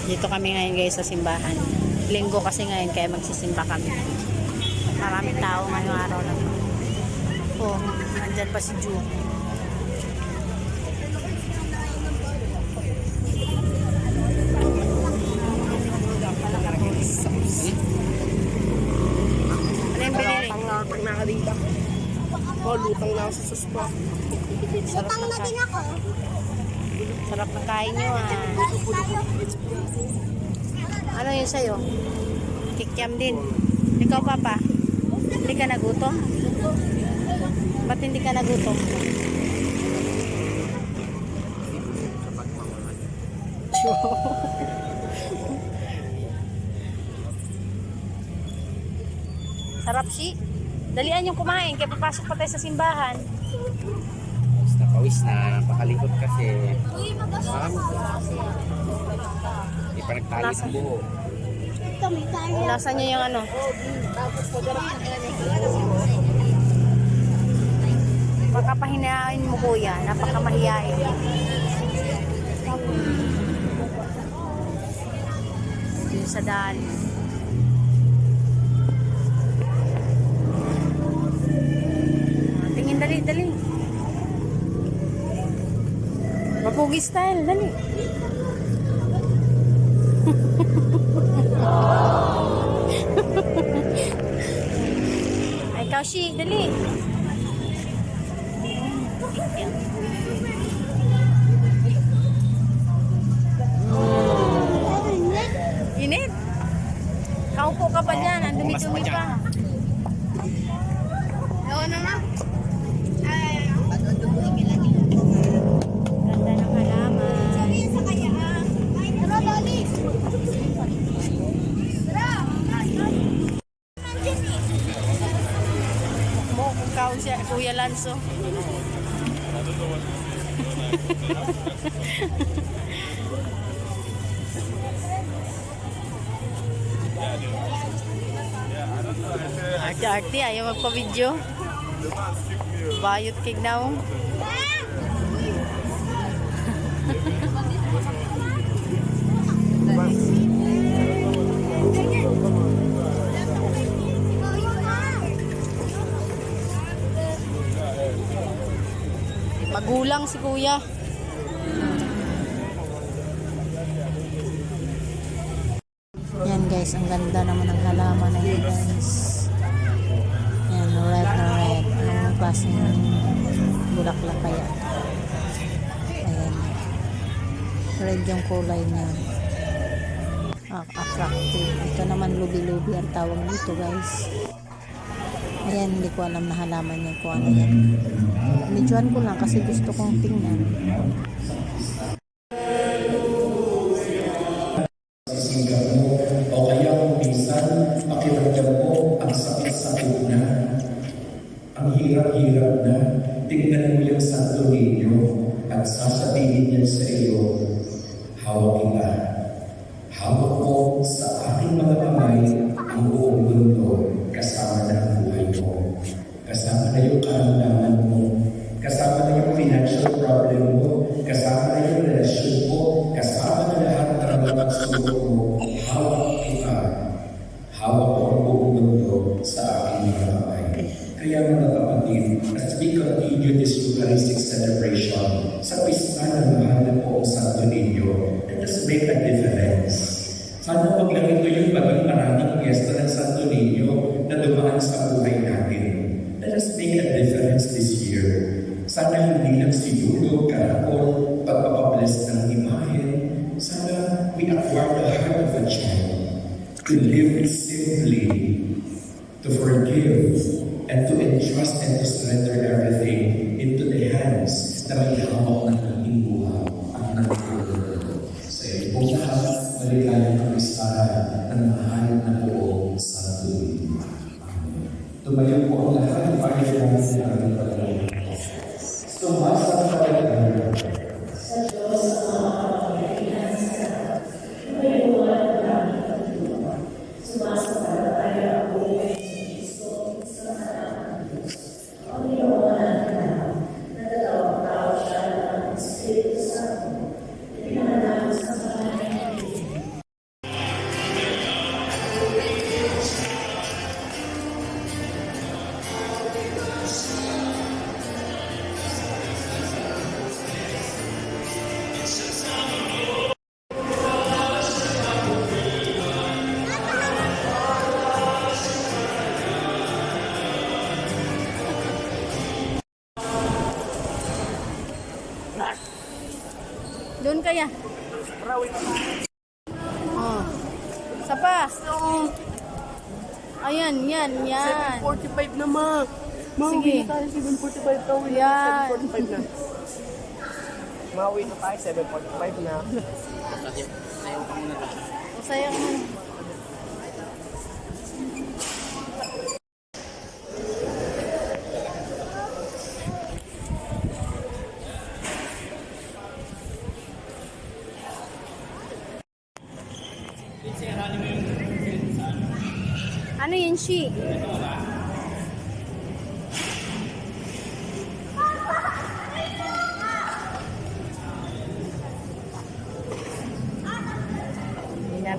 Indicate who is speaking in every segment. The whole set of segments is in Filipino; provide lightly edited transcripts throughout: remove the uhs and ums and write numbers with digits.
Speaker 1: Dito kami ngayon guys sa simbahan. Linggo kasi ngayon kaya magsisimba kami. Maraming tao ngayong araw na to. Oh, nandyan pa si Ju. Ano yung binili?
Speaker 2: Pag nakadita. Oh, lutang lang sa suspa.
Speaker 1: Sarap ng kain. Sarap ng kain nyo ah. Ano yun sa'yo? Kikiam din. Ikaw papa, hindi ka nagutom? Ba't hindi ka nagutom? Sarap si. Dalian yung kumain kaya papasok pa tayo sa simbahan.
Speaker 2: Pawis na, napakalikot kasi. Hindi pa nagtali sa buho.
Speaker 1: Nasa niya yung ano? Pagkapahinain mo kuya, napakamahiyain. Yun sa daan. Tingin dali, dali. Mapugi style, dali. Ay, Kaushi, dali. Init. Kaupo ka pa dyan, ang dumi-dumi pa. Oo na. Ganda ng halaman. Mo kung kaon siya, Kuya Lanzo. Arte-arte, ayaw magpa-video. Bayot kig na mo. Magulang si kuya. Yan guys, ang ganda naman ng halaman na yun guys. Yan, red na red. Anong klaseng bulaklak kaya? Ayan. Red yung kulay niya. Attractive. Ito naman lubi-lubi ang tawag dito guys. Ayan, hindi ko alam na halaman niya kung ano yan. Medyoan ko lang kasi gusto kong tingnan.
Speaker 3: O kaya kung minsan, pakiramdam mo ang sakit-sakit na, ang hirap-hirap na, tingnan mo yung Santo Niño at sasabihin niya sa iyo, hawak kita. Hawak mo sa aking mga kamay ang buong mundo, kasama na ang buhay mo. Kasama na yung karamdaman mo. Kasama na yung financial problem mo. Kasama na yung relasyon mo. Kasama na lahat ng mga sulok mo. Hawak kita. Hawak ko ang buong mundo sa aking mga kamay. Kaya mga kapatid, as we continue this Eucharistic celebration, sa pista ng mahal na poong Santo Niño, let us make a difference. Sana wag lang ito yung maging maraming piyesta ng Santo Niño na dumaan sa buhay natin. Let us make a difference this year. Sana hindi lang siguro, karapon, pagpapabless ng imahen. Sana we acquire the heart of a child to live simply, to forgive, and to entrust and to surrender everything into the hands na may hawak ng ating buhay at ng ating sa iyong lahat, maligayang kapistahan ng mahal na buong Santo Niño. Tumayo po ang lahat para namin sa aming pagkakas. Sumasampalataya sa Diyos ang mga kapatiran sa lahat. Mayroon namin pagtulungan. Sumasampalataya ako kay Kristo sa anak ng Diyos. Ang iyong natin na dalawang tao siya ng Espiritu Santo
Speaker 1: Doon kaya.
Speaker 2: Rawi.
Speaker 1: Oh. Isa pa. Ayan, yan.
Speaker 2: 7:45 na, ma.
Speaker 1: Sige.
Speaker 2: Mauwi na tayo, 7:45 tayo.
Speaker 1: Yan.
Speaker 2: 7:45 na. Mauwi na tayo, 7:45 na.
Speaker 1: Masaya ka man. Ano yun, Shi?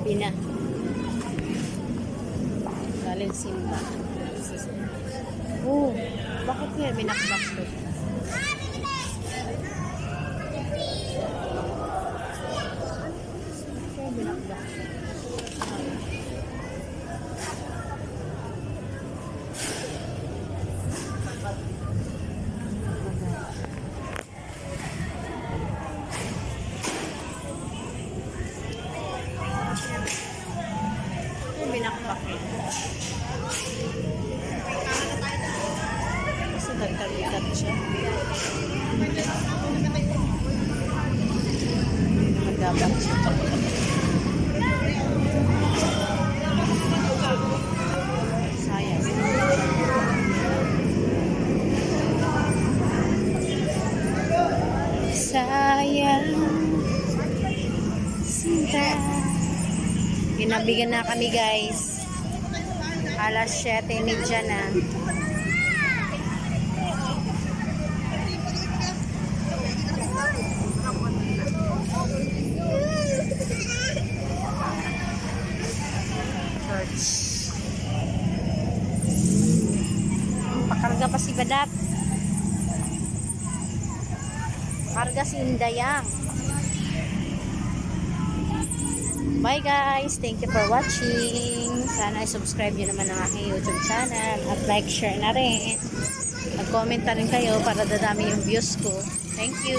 Speaker 1: Pina. Galing Simba. Oh, bakit kaya binakbak ko? Kaya binakbak siya. Binakbak kasi nagkalikat siya. Magabak siya. Sayang. Sayang. Sinta. Ginabigan na kami, guys. Alas 7:30 na. Church. Pakarga pa si Badat. Pakarga si Indayang. Bye guys! Thank you for watching. Sana i-subscribe nyo naman ang aking YouTube channel. At like, share na rin. Mag-comment na rin kayo para dadami yung views ko. Thank you!